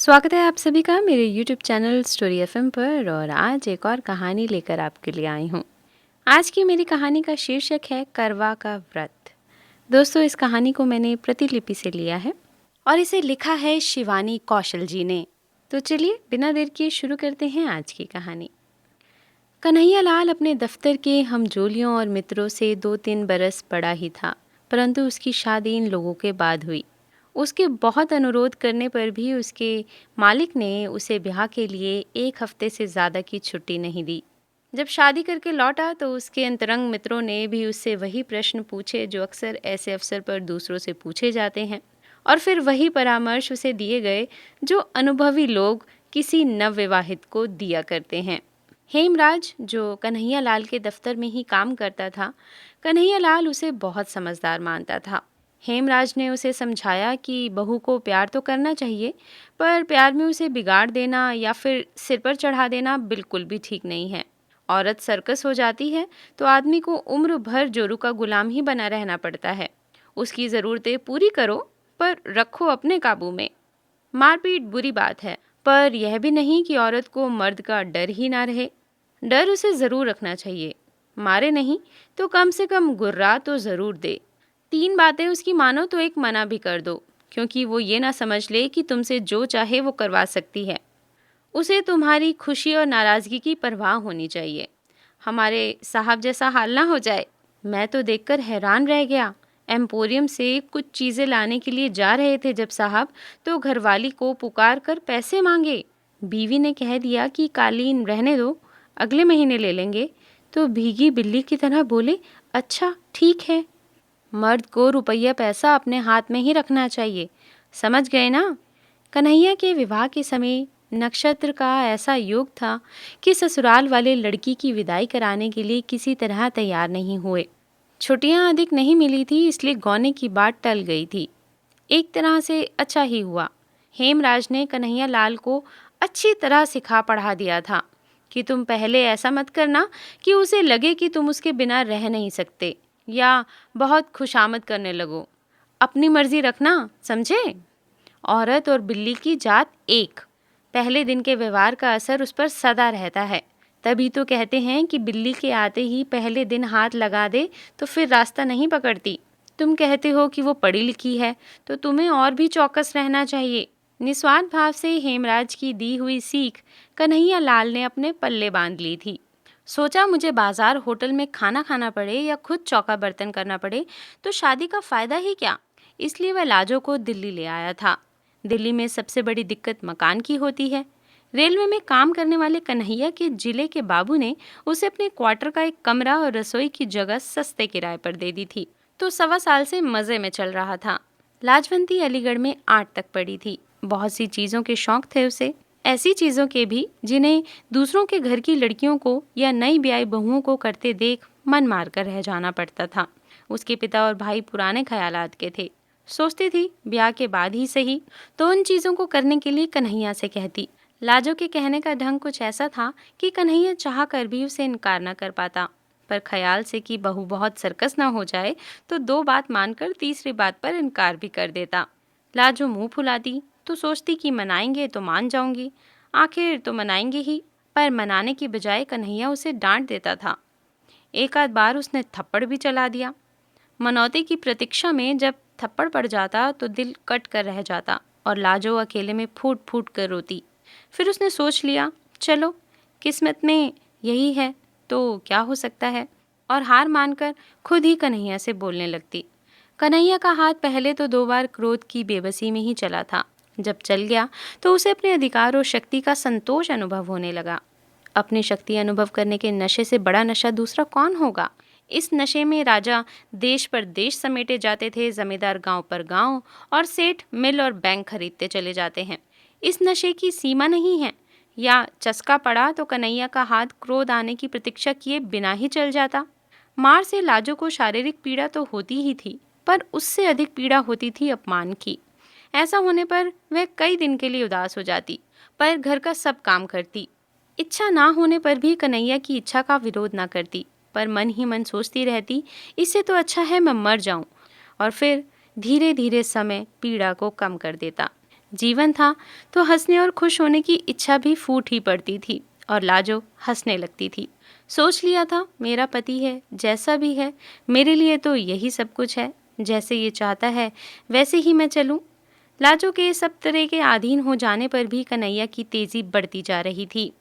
स्वागत है आप सभी का मेरे YouTube चैनल स्टोरी एफएम पर। और आज एक और कहानी लेकर आपके लिए आई हूँ। आज की मेरी कहानी का शीर्षक है करवा का व्रत। दोस्तों, इस कहानी को मैंने प्रतिलिपि से लिया है और इसे लिखा है शिवानी कौशल जी ने। तो चलिए बिना देर किए शुरू करते हैं आज की कहानी। कन्हैया लाल अपने दफ्तर के हमजोलियों और मित्रों से 2-3 बरस बड़ा ही था, परंतु उसकी शादी इन लोगों के बाद हुई। उसके बहुत अनुरोध करने पर भी उसके मालिक ने उसे ब्याह के लिए 1 हफ्ते से ज़्यादा की छुट्टी नहीं दी। जब शादी करके लौटा तो उसके अंतरंग मित्रों ने भी उससे वही प्रश्न पूछे जो अक्सर ऐसे अवसर पर दूसरों से पूछे जाते हैं, और फिर वही परामर्श उसे दिए गए जो अनुभवी लोग किसी नवविवाहित को दिया करते हैं। हेमराज, जो कन्हैया लाल के दफ्तर में ही काम करता था, कन्हैया लाल उसे बहुत समझदार मानता था। हेमराज ने उसे समझाया कि बहू को प्यार तो करना चाहिए, पर प्यार में उसे बिगाड़ देना या फिर सिर पर चढ़ा देना बिल्कुल भी ठीक नहीं है। औरत सर्कस हो जाती है तो आदमी को उम्र भर जोरू का गुलाम ही बना रहना पड़ता है। उसकी ज़रूरतें पूरी करो, पर रखो अपने काबू में। मारपीट बुरी बात है, पर यह भी नहीं कि औरत को मर्द का डर ही ना रहे। डर उसे ज़रूर रखना चाहिए, मारे नहीं तो कम से कम गुर्रा तो ज़रूर दे। 3 बातें उसकी मानो तो एक मना भी कर दो, क्योंकि वो ये ना समझ ले कि तुमसे जो चाहे वो करवा सकती है। उसे तुम्हारी खुशी और नाराज़गी की परवाह होनी चाहिए। हमारे साहब जैसा हाल ना हो जाए। मैं तो देखकर हैरान रह गया। एम्पोरियम से कुछ चीज़ें लाने के लिए जा रहे थे जब साहब, तो घरवाली को पुकार कर पैसे मांगे। बीवी ने कह दिया कि कालीन रहने दो, अगले महीने ले लेंगे। तो भीगी बिल्ली की तरह बोले, अच्छा ठीक है। मर्द को रुपया पैसा अपने हाथ में ही रखना चाहिए, समझ गए ना। कन्हैया के विवाह के समय नक्षत्र का ऐसा योग था कि ससुराल वाले लड़की की विदाई कराने के लिए किसी तरह तैयार नहीं हुए। छुट्टियां अधिक नहीं मिली थी, इसलिए गौने की बात टल गई थी। एक तरह से अच्छा ही हुआ। हेमराज ने कन्हैया लाल को अच्छी तरह सिखा पढ़ा दिया था कि तुम पहले ऐसा मत करना कि उसे लगे कि तुम उसके बिना रह नहीं सकते, या बहुत खुशामद करने लगो। अपनी मर्जी रखना, समझे। औरत और बिल्ली की जात एक। पहले दिन के व्यवहार का असर उस पर सदा रहता है। तभी तो कहते हैं कि बिल्ली के आते ही पहले दिन हाथ लगा दे तो फिर रास्ता नहीं पकड़ती। तुम कहते हो कि वो पढ़ी लिखी है, तो तुम्हें और भी चौकस रहना चाहिए। निस्वार्थ भाव से हेमराज की दी हुई सीख कन्हैया लाल ने अपने पल्ले बांध ली थी। सोचा, मुझे बाजार होटल में खाना खाना पड़े या खुद चौका बर्तन करना पड़े तो शादी का फायदा ही क्या। इसलिए वह लाजो को दिल्ली ले आया था। दिल्ली में सबसे बड़ी दिक्कत मकान की होती है। रेलवे में काम करने वाले कन्हैया के जिले के बाबू ने उसे अपने क्वार्टर का एक कमरा और रसोई की जगह सस्ते किराए पर दे दी थी, तो 1.25 साल से मज़े में चल रहा था। लाजवंती अलीगढ़ में 8 तक पढ़ी थी। बहुत सी चीज़ों के शौक थे उसे, ऐसी चीज़ों के भी जिन्हें दूसरों के घर की लड़कियों को या नई ब्याई बहुओं को करते देख मन मार कर रह जाना पड़ता था। उसके पिता और भाई पुराने ख्यालात के थे। सोचती थी ब्याह के बाद ही सही तो उन चीज़ों को करने के लिए कन्हैया से कहती। लाजो के कहने का ढंग कुछ ऐसा था कि कन्हैया चाह कर भी उसे इनकार न कर पाता, पर ख्याल से कि बहू बहुत सर्कस न हो जाए तो 2 बात मानकर तीसरी बात पर इनकार भी कर देता। लाजो मुंह फुलाती तो सोचती कि मनाएंगे तो मान जाऊंगी, आखिर तो मनाएंगे ही, पर मनाने की बजाय कन्हैया उसे डांट देता था। एक आध बार उसने थप्पड़ भी चला दिया। मनौती की प्रतीक्षा में जब थप्पड़ पड़ जाता तो दिल कट कर रह जाता और लाजो अकेले में फूट फूट कर रोती। फिर उसने सोच लिया, चलो किस्मत में यही है तो क्या हो सकता है, और हार मानकर खुद ही कन्हैया से बोलने लगती। कन्हैया का हाथ पहले तो 2 बार क्रोध की बेबसी में ही चला था। जब चल गया तो उसे अपने अधिकार और शक्ति का संतोष अनुभव होने लगा। अपनी शक्ति अनुभव करने के नशे से बड़ा नशा दूसरा कौन होगा। इस नशे में राजा देश पर देश समेटे जाते थे, जमींदार गांव पर गांव और सेठ मिल और बैंक खरीदते चले जाते हैं। इस नशे की सीमा नहीं है, या चस्का पड़ा तो कन्हैया का हाथ क्रोध आने की प्रतीक्षा किए बिना ही चल जाता। मार से लाजो को शारीरिक पीड़ा तो होती ही थी, पर उससे अधिक पीड़ा होती थी अपमान की। ऐसा होने पर वह कई दिन के लिए उदास हो जाती, पर घर का सब काम करती। इच्छा ना होने पर भी कन्हैया की इच्छा का विरोध ना करती, पर मन ही मन सोचती रहती, इससे तो अच्छा है मैं मर जाऊं, और फिर धीरे धीरे समय पीड़ा को कम कर देता। जीवन था तो हंसने और खुश होने की इच्छा भी फूट ही पड़ती थी और लाजो हंसने लगती थी। सोच लिया था मेरा पति है, जैसा भी है मेरे लिए तो यही सब कुछ है, जैसे ये चाहता है वैसे ही मैं चलूं। लाजो के सब तरह के अधीन हो जाने पर भी कन्हैया की तेजी बढ़ती जा रही थी।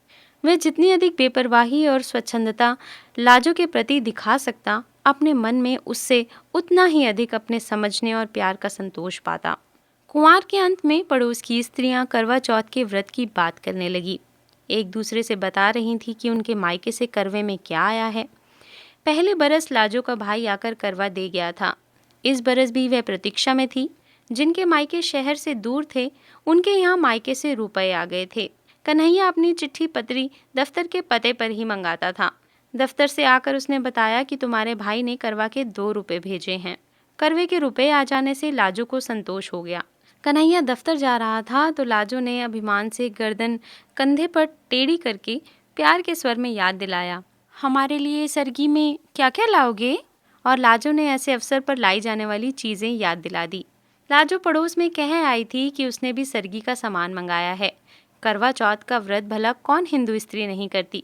वह जितनी अधिक बेपरवाही और स्वच्छंदता लाजो के प्रति दिखा सकता, अपने मन में उससे उतना ही अधिक अपने समझने और प्यार का संतोष पाता। कुंवार के अंत में पड़ोस की स्त्रियां करवा चौथ के व्रत की बात करने लगी। एक दूसरे से बता रही थी कि उनके मायके से करवे में क्या आया है। पहले बरस लाजो का भाई आकर करवा दे गया था। इस बरस भी वह प्रतीक्षा में थी। जिनके मायके शहर से दूर थे, उनके यहाँ मायके से रुपए आ गए थे। कन्हैया अपनी चिट्ठी पत्री दफ्तर के पते पर ही मंगाता था। दफ्तर से आकर उसने बताया कि तुम्हारे भाई ने करवा के 2 रुपए भेजे हैं। करवे के रुपए आ जाने से लाजो को संतोष हो गया। कन्हैया दफ्तर जा रहा था तो लाजो ने अभिमान से गर्दन कंधे पर टेढ़ी करके प्यार के स्वर में याद दिलाया, हमारे लिए सरगी में क्या क्या लाओगे? और लाजो ने ऐसे अवसर पर लाई जाने वाली चीजें याद दिला दी। लाजो पड़ोस में कह आई थी कि उसने भी सरगी का सामान मंगाया है। करवा चौथ का व्रत भला कौन हिंदू स्त्री नहीं करती।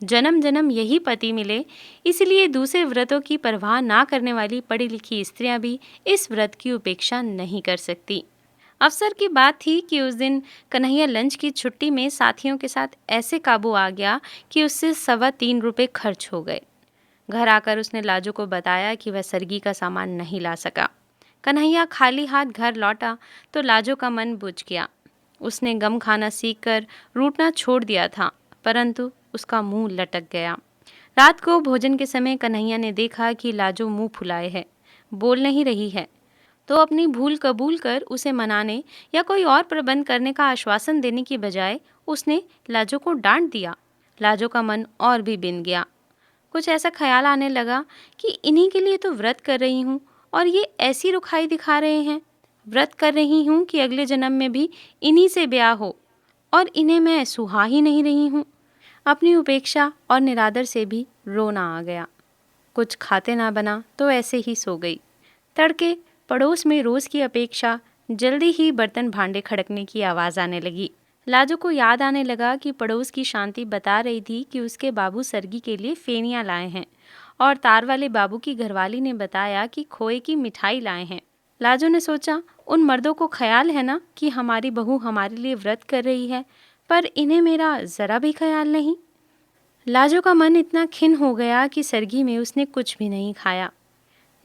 जन्म जन्म यही पति मिले, इसलिए दूसरे व्रतों की परवाह ना करने वाली पढ़ी लिखी स्त्रियां भी इस व्रत की उपेक्षा नहीं कर सकती। अवसर की बात थी कि उस दिन कन्हैया लंच की छुट्टी में साथियों के साथ ऐसे काबू आ गया कि उससे 3.25 रुपए खर्च हो गए। घर आकर उसने लाजो को बताया कि वह सरगी का सामान नहीं ला सका। कन्हैया खाली हाथ घर लौटा तो लाजो का मन बुझ गया। उसने गम खाना सीखकर रूठना छोड़ दिया था, परंतु उसका मुंह लटक गया। रात को भोजन के समय कन्हैया ने देखा कि लाजो मुंह फुलाए है, बोल नहीं रही है। तो अपनी भूल कबूल कर उसे मनाने या कोई और प्रबंध करने का आश्वासन देने की बजाय उसने लाजो को डांट दिया। लाजो का मन और भी बिन गया। कुछ ऐसा ख्याल आने लगा कि इन्हीं के लिए तो व्रत कर रही हूँ और ये ऐसी रुखाई दिखा रहे हैं। व्रत कर रही हूँ कि अगले जन्म में भी इन्हीं से ब्याह हो, और इन्हें मैं सुहा ही नहीं रही हूँ। अपनी उपेक्षा और निरादर से भी रोना आ गया। कुछ खाते ना बना तो ऐसे ही सो गई। तड़के पड़ोस में रोज की अपेक्षा जल्दी ही बर्तन भांडे खड़कने की आवाज़ आने लगी। लाजो को याद आने लगा कि पड़ोस की शांति बता रही थी कि उसके बाबू सरगी के लिए फेनियाँ लाए हैं, और तार वाले बाबू की घरवाली ने बताया कि खोए की मिठाई लाए हैं। लाजो ने सोचा, उन मर्दों को ख्याल है ना कि हमारी बहू हमारे लिए व्रत कर रही है, पर इन्हें मेरा ज़रा भी ख्याल नहीं। लाजो का मन इतना खिन्न हो गया कि सरगी में उसने कुछ भी नहीं खाया।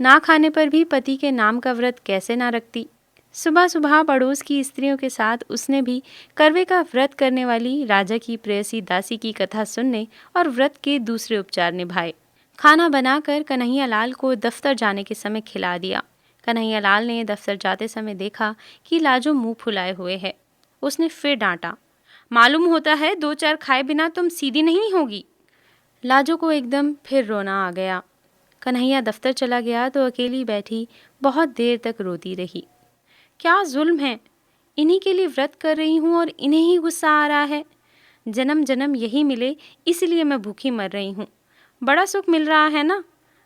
ना खाने पर भी पति के नाम का व्रत कैसे ना रखती। सुबह सुबह पड़ोस की स्त्रियों के साथ उसने भी करवे का व्रत करने वाली राजा की प्रेयसी दासी की कथा सुनने और व्रत के दूसरे उपचार निभाए। खाना बनाकर कन्हैया लाल को दफ्तर जाने के समय खिला दिया। कन्हैया लाल ने दफ्तर जाते समय देखा कि लाजो मुंह फुलाए हुए है। उसने फिर डांटा, मालूम होता है 2-4 खाए बिना तुम सीधी नहीं होगी। लाजो को एकदम फिर रोना आ गया। कन्हैया दफ्तर चला गया तो अकेली बैठी बहुत देर तक रोती रही। क्या जुल्म है, इन्हीं के लिए व्रत कर रही हूँ और इन्हें ही गुस्सा आ रहा है। जन्म जन्म यही मिले इसलिए मैं भूखी मर रही हूँ। बड़ा सुख मिल रहा है ना,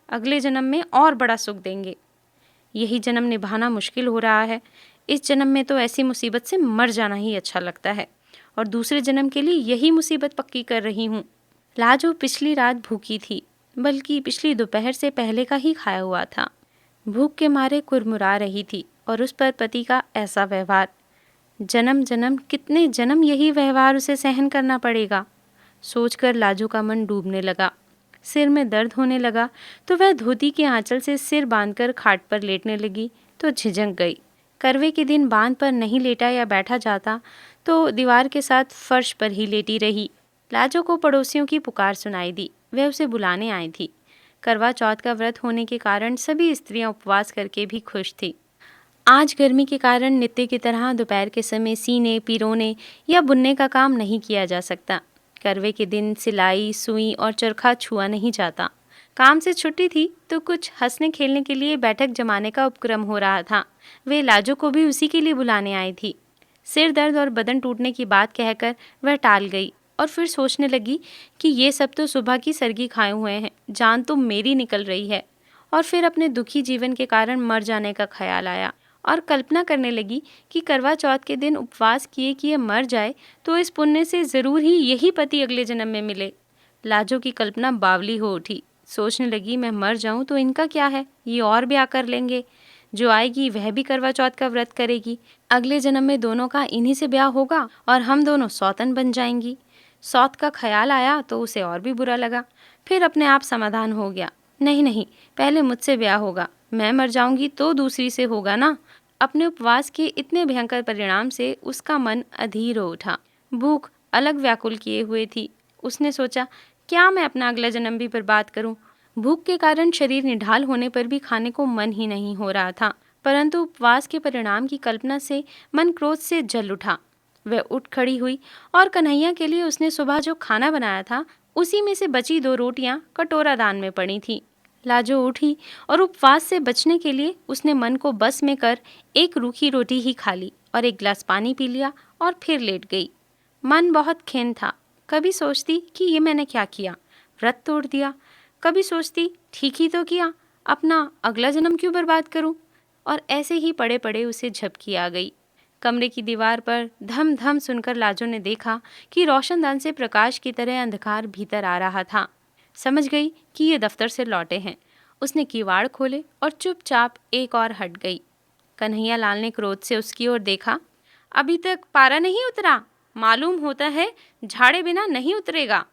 अगले जन्म में और बड़ा सुख देंगे। यही जन्म निभाना मुश्किल हो रहा है। इस जन्म में तो ऐसी मुसीबत से मर जाना ही अच्छा लगता है, और दूसरे जन्म के लिए यही मुसीबत पक्की कर रही हूँ। लाजो पिछली रात भूखी थी, बल्कि पिछली दोपहर से पहले का ही खाया हुआ था। भूख के मारे कुरमुरा रही थी, और उस पर पति का ऐसा व्यवहार। जन्म जन्म कितने जन्म यही व्यवहार उसे सहन करना पड़ेगा। सोचकर लाजो का मन डूबने लगा। सिर में दर्द होने लगा तो वह धोती के आंचल से सिर बांधकर खाट पर लेटने लगी तो झिझक गई। करवे के दिन बांध पर नहीं लेटा या बैठा जाता तो दीवार के साथ फर्श पर ही लेटी रही। लाजो को पड़ोसियों की पुकार सुनाई दी। वह उसे बुलाने आई थी। करवा चौथ का व्रत होने के कारण सभी स्त्रियां उपवास करके भी खुश थी। आज गर्मी के कारण नित्य की तरह दोपहर के समय सीने, पिरोने या बुनने का काम नहीं किया जा सकता। करवे के दिन सिलाई, सुई और चरखा छुआ नहीं जाता। काम से छुट्टी थी तो कुछ हंसने खेलने के लिए बैठक जमाने का उपक्रम हो रहा था। वे लाजो को भी उसी के लिए बुलाने आई थी। सिर दर्द और बदन टूटने की बात कहकर वह टाल गई और फिर सोचने लगी कि ये सब तो सुबह की सरगी खाए हुए हैं, जान तो मेरी निकल रही है। और फिर अपने दुखी जीवन के कारण मर जाने का ख्याल आया और कल्पना करने लगी कि करवा चौथ के दिन उपवास किए किए मर जाए तो इस पुण्य से ज़रूर ही यही पति अगले जन्म में मिले। लाजो की कल्पना बावली हो उठी। सोचने लगी, मैं मर जाऊं तो इनका क्या है, ये और ब्याह कर लेंगे। जो आएगी वह भी करवा चौथ का व्रत करेगी। अगले जन्म में दोनों का इन्हीं से ब्याह होगा और हम दोनों सौतन बन जाएंगी। सौत का ख्याल आया तो उसे और भी बुरा लगा। फिर अपने आप समाधान हो गया, नहीं नहीं, पहले मुझसे ब्याह होगा, मैं मर जाऊंगी तो दूसरी से होगा ना। अपने उपवास के इतने भयंकर परिणाम से उसका मन अधीर हो उठा। भूख अलग व्याकुल किए हुए थी। उसने सोचा, क्या मैं अपना अगला जन्म भी बर्बाद करूं। भूख के कारण शरीर निढाल होने पर भी खाने को मन ही नहीं हो रहा था, परंतु उपवास के परिणाम की कल्पना से मन क्रोध से जल उठा। वह उठ खड़ी हुई और कन्हैया के लिए उसने सुबह जो खाना बनाया था उसी में से बची 2 रोटियां कटोरा दान में पड़ी थी। लाजो उठी और उपवास से बचने के लिए उसने मन को बस में कर एक रूखी रोटी ही खा ली और एक गिलास पानी पी लिया और फिर लेट गई। मन बहुत खिन्न था। कभी सोचती कि ये मैंने क्या किया, व्रत तोड़ दिया। कभी सोचती, ठीक ही तो किया, अपना अगला जन्म क्यों बर्बाद करूं। और ऐसे ही पड़े पड़े उसे झपकी आ गई। कमरे की दीवार पर धम धम सुनकर लाजो ने देखा कि रोशनदान से प्रकाश की तरह अंधकार भीतर आ रहा था। समझ गई कि ये दफ्तर से लौटे हैं। उसने किवाड़ खोले और चुपचाप एक और हट गई। कन्हैया लाल ने क्रोध से उसकी ओर देखा। अभी तक पारा नहीं उतरा, मालूम होता है झाड़े बिना नहीं उतरेगा।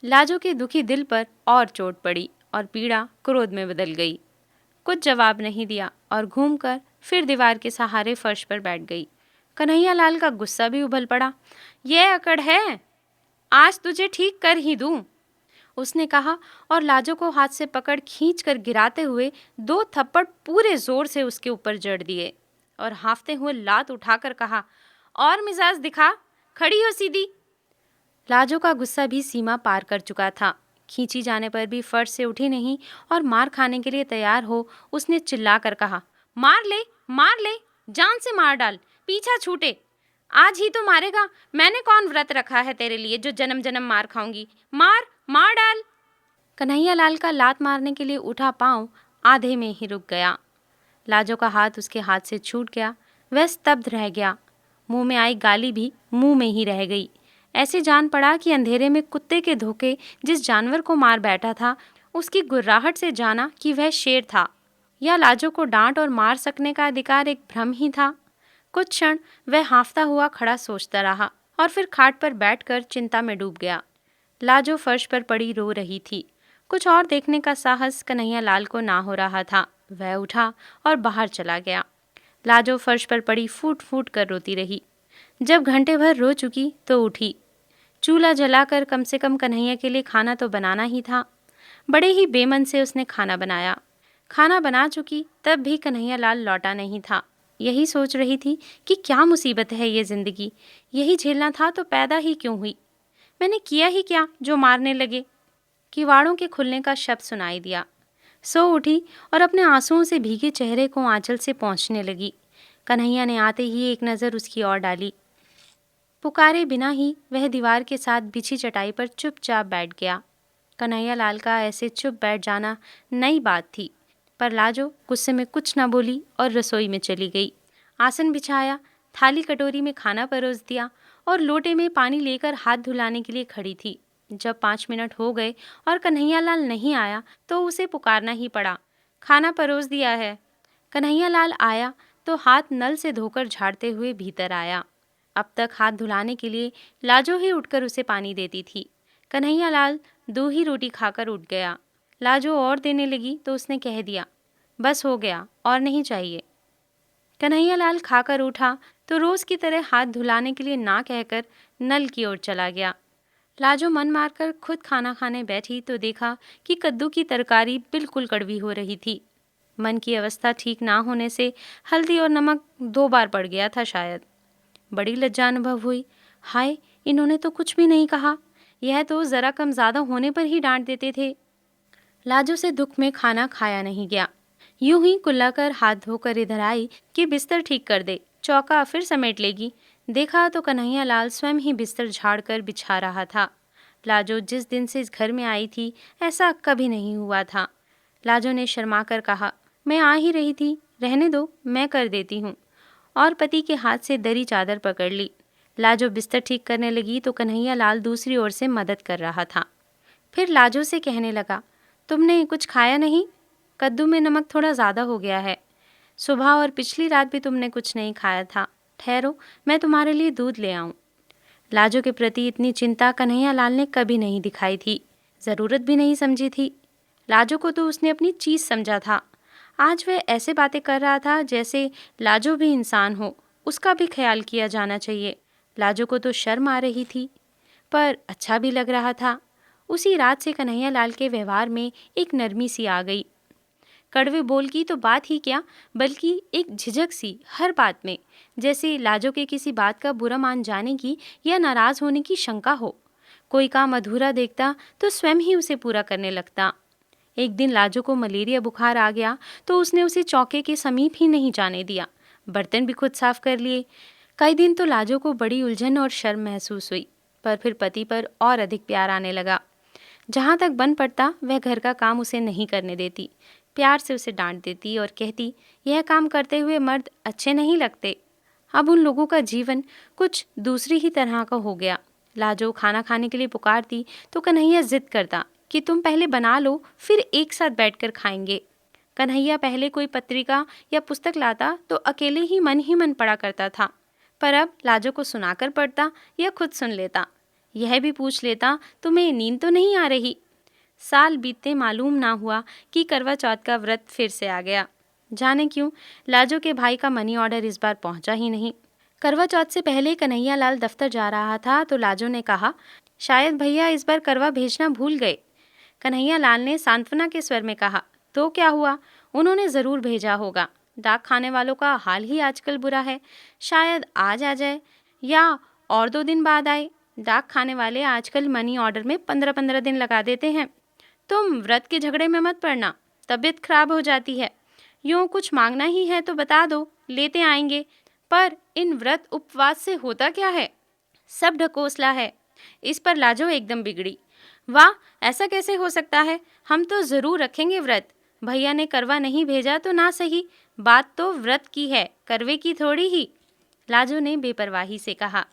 लाजो के दुखी दिल पर और चोट पड़ी और पीड़ा क्रोध में बदल गई। कुछ जवाब नहीं दिया और घूमकर फिर दीवार के सहारे फर्श पर बैठ गई। कन्हैया लाल का गुस्सा भी उबल पड़ा। यह अकड़ है, आज तुझे ठीक कर ही दूं, उसने कहा और लाजो को हाथ से पकड़ खींच कर गिराते हुए 2 थप्पड़ पूरे जोर से उसके ऊपर जड़ दिए और हांफते हुए लात उठाकर कहा, और मिजाज दिखा, खड़ी हो सीधी। लाजो का गुस्सा भी सीमा पार कर चुका था। खींची जाने पर भी फर्श से उठी नहीं और मार खाने के लिए तैयार हो उसने चिल्लाकर कहा, मार ले, जान से मार डाल, पीछा छूटे। आज ही तो मारेगा, मैंने कौन व्रत रखा है तेरे लिए जो जन्म जन्म मार खाऊंगी। मार डाल। कन्हैया लाल का लात मारने के लिए उठा पांव आधे में ही रुक गया। लाजो का हाथ उसके हाथ से छूट गया। वह स्तब्ध रह गया। मुंह में आई गाली भी मुंह में ही रह गई। ऐसे जान पड़ा कि अंधेरे में कुत्ते के धोखे जिस जानवर को मार बैठा था उसकी गुर्राहट से जाना कि वह शेर था, या लाजो को डांट और मार सकने का अधिकार एक भ्रम ही था। कुछ क्षण वह हांफता हुआ खड़ा सोचता रहा और फिर खाट पर बैठकर चिंता में डूब गया। लाजो फर्श पर पड़ी रो रही थी। कुछ और देखने का साहस कन्हैया लाल को ना हो रहा था। वह उठा और बाहर चला गया। लाजो फर्श पर पड़ी फूट फूट कर रोती रही। जब घंटे भर रो चुकी तो उठी। चूल्हा जलाकर कम से कम कन्हैया के लिए खाना तो बनाना ही था। बड़े ही बेमन से उसने खाना बनाया। खाना बना चुकी तब भी कन्हैया लाल लौटा नहीं था। यही सोच रही थी कि क्या मुसीबत है ये जिंदगी, यही झेलना था तो पैदा ही क्यों हुई। मैंने किया ही क्या जो मारने लगे। किवाड़ों के खुलने का शब्द सुनाई दिया। सो उठी और अपने आंसुओं से भीगे चेहरे को आंचल से पोंछने लगी। कन्हैया ने आते ही एक नज़र उसकी ओर डाली। पुकारे बिना ही वह दीवार के साथ बिछी चटाई पर चुपचाप बैठ गया। कन्हैया लाल का ऐसे चुप बैठ जाना नई बात थी, पर लाजो गुस्से में कुछ न बोली और रसोई में चली गई। आसन बिछाया, थाली कटोरी में खाना परोस दिया और लोटे में पानी लेकर हाथ धुलाने के लिए खड़ी थी। जब 5 मिनट हो गए और कन्हैया लाल नहीं आया तो उसे पुकारना ही पड़ा। खाना परोस दिया है। कन्हैया लाल आया तो हाथ नल से धोकर झाड़ते हुए भीतर आया। अब तक हाथ धुलाने के लिए लाजो ही उठकर उसे पानी देती थी। कन्हैया लाल 2 ही रोटी खाकर उठ गया। लाजो और देने लगी तो उसने कह दिया, बस हो गया, और नहीं चाहिए। कन्हैया लाल खाकर उठा तो रोज की तरह हाथ धुलाने के लिए ना कहकर नल की ओर चला गया। लाजो मन मारकर खुद खाना खाने बैठी तो देखा कि कद्दू की तरकारी बिल्कुल कड़वी हो रही थी। मन की अवस्था ठीक ना होने से हल्दी और नमक 2 बार पड़ गया था शायद। बड़ी लज्जा अनुभव हुई। हाय, इन्होंने तो कुछ भी नहीं कहा, यह तो जरा कम ज्यादा होने पर ही डांट देते थे। लाजो से दुख में खाना खाया नहीं गया। यूं ही कुल्लाकर हाथ धोकर इधर आई कि बिस्तर ठीक कर दे, चौका फिर समेट लेगी। देखा तो कन्हैया लाल स्वयं ही बिस्तर झाड़कर बिछा रहा था। लाजो जिस दिन से इस घर में आई थी ऐसा कभी नहीं हुआ था। लाजो ने शर्मा कर कहा, मैं आ ही रही थी, रहने दो, मैं कर देती हूँ। और पति के हाथ से दरी चादर पकड़ ली। लाजो बिस्तर ठीक करने लगी तो कन्हैया लाल दूसरी ओर से मदद कर रहा था। फिर लाजो से कहने लगा, तुमने कुछ खाया नहीं? कद्दू में नमक थोड़ा ज़्यादा हो गया है। सुबह और पिछली रात भी तुमने कुछ नहीं खाया था। ठहरो, मैं तुम्हारे लिए दूध ले आऊं। लाजो के प्रति इतनी चिंता कन्हैया लाल ने कभी नहीं दिखाई थी, ज़रूरत भी नहीं समझी थी। लाजो को तो उसने अपनी चीज़ समझा था। आज वह ऐसे बातें कर रहा था जैसे लाजो भी इंसान हो, उसका भी ख्याल किया जाना चाहिए। लाजो को तो शर्म आ रही थी, पर अच्छा भी लग रहा था। उसी रात से कन्हैया लाल के व्यवहार में एक नरमी सी आ गई। कड़वे बोल की तो बात ही क्या, बल्कि एक झिझक सी हर बात में, जैसे लाजो के किसी बात का बुरा मान जाने की या नाराज होने की शंका हो। कोई काम अधूरा देखता तो स्वयं ही उसे पूरा करने लगता। एक दिन लाजो को मलेरिया बुखार आ गया तो उसने उसे चौके के समीप ही नहीं जाने दिया। बर्तन भी खुद साफ कर लिए। कई दिन तो लाजो को बड़ी उलझन और शर्म महसूस हुई, पर फिर पति पर और अधिक प्यार आने लगा। जहाँ तक बन पड़ता वह घर का काम उसे नहीं करने देती। प्यार से उसे डांट देती और कहती, यह काम करते हुए मर्द अच्छे नहीं लगते। अब उन लोगों का जीवन कुछ दूसरी ही तरह का हो गया। लाजो खाना खाने के लिए पुकारती तो कन्हैया जिद करता कि तुम पहले बना लो, फिर एक साथ बैठकर खाएंगे। कन्हैया पहले कोई पत्रिका या पुस्तक लाता तो अकेले ही मन पढ़ा करता था, पर अब लाजो को सुनाकर पढ़ता या खुद सुन लेता। यह भी पूछ लेता, तुम्हें नींद तो नहीं आ रही? साल बीतते मालूम ना हुआ कि करवा चौथ का व्रत फिर से आ गया। जाने क्यों लाजो के भाई का मनी ऑर्डर इस बार पहुंचा ही नहीं। करवा चौथ से पहले कन्हैया लाल दफ्तर जा रहा था तो लाजो ने कहा, शायद भैया इस बार करवा भेजना भूल गए। कन्हैया लाल ने सांत्वना के स्वर में कहा, तो क्या हुआ, उन्होंने ज़रूर भेजा होगा। डाक खाने वालों का हाल ही आजकल बुरा है, शायद आज आ जाए या और 2 दिन बाद आए। डाक खाने वाले आजकल मनी ऑर्डर में 15-15 दिन लगा देते हैं। तुम व्रत के झगड़े में मत पड़ना, तबीयत खराब हो जाती है। यूँ कुछ मांगना ही है तो बता दो, लेते आएंगे। पर इन व्रत उपवास से होता क्या है? सब ढकोसला है। इस पर लाजो एकदम बिगड़ी। वाह, ऐसा कैसे हो सकता है? हम तो ज़रूर रखेंगे व्रत। भैया ने करवा नहीं भेजा तो ना सही, बात तो व्रत की है, करवे की थोड़ी ही। लाजो ने बेपरवाही से कहा।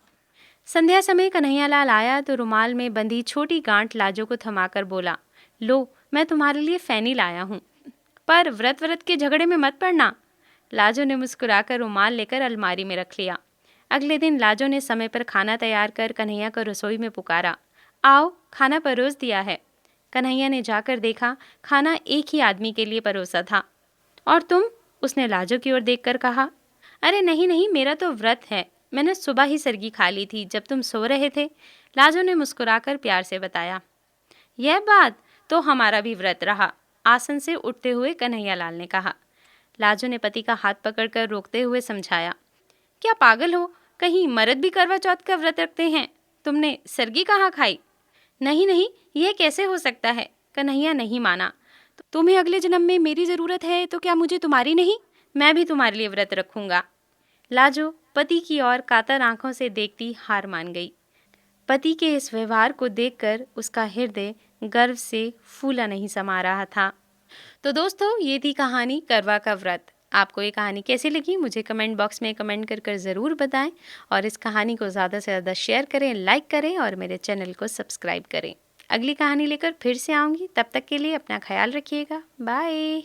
संध्या समय कन्हैयालाल आया तो रुमाल में बंधी छोटी गांठ लाजो को थमाकर बोला, लो, मैं तुम्हारे लिए फैनी लाया हूँ, पर व्रत के झगड़े में मत पड़ना। लाजो ने मुस्कुराकर रुमाल लेकर अलमारी में रख लिया। अगले दिन लाजो ने समय पर खाना तैयार कर कन्हैया को रसोई में पुकारा, आओ, खाना परोस दिया है। कन्हैया ने जाकर देखा, खाना एक ही आदमी के लिए परोसा था। और तुम? उसने लाजो की ओर देखकर कहा। अरे नहीं नहीं, मेरा तो व्रत है, मैंने सुबह ही सरगी खा ली थी जब तुम सो रहे थे। लाजो ने मुस्कुराकर प्यार से बताया। यह बात तो हमारा भी व्रत रहा, आसन से उठते हुए कन्हैयालाल ने कहा। लाजो ने पति का हाथ पकड़कर रोकते हुए समझाया, क्या पागल हो, कहीं मर्द भी करवा चौथ का व्रत रखते हैं? तुमने सरगी कहाँ खाई? नहीं नहीं, यह कैसे हो सकता है? कन्हैया नहीं माना। तुम्हें अगले जन्म में मेरी ज़रूरत है तो क्या मुझे तुम्हारी नहीं? मैं भी तुम्हारे लिए व्रत रखूंगा। लाजो पति की ओर कातर आंखों से देखती हार मान गई। पति के इस व्यवहार को देखकर उसका हृदय गर्व से फूला नहीं समा रहा था। तो दोस्तों, ये थी कहानी करवा का व्रत। आपको ये कहानी कैसी लगी मुझे कमेंट बॉक्स में कमेंट कर ज़रूर बताएं और इस कहानी को ज़्यादा से ज़्यादा शेयर करें, लाइक करें और मेरे चैनल को सब्सक्राइब करें। अगली कहानी लेकर फिर से आऊँगी, तब तक के लिए अपना ख्याल रखिएगा। बाय।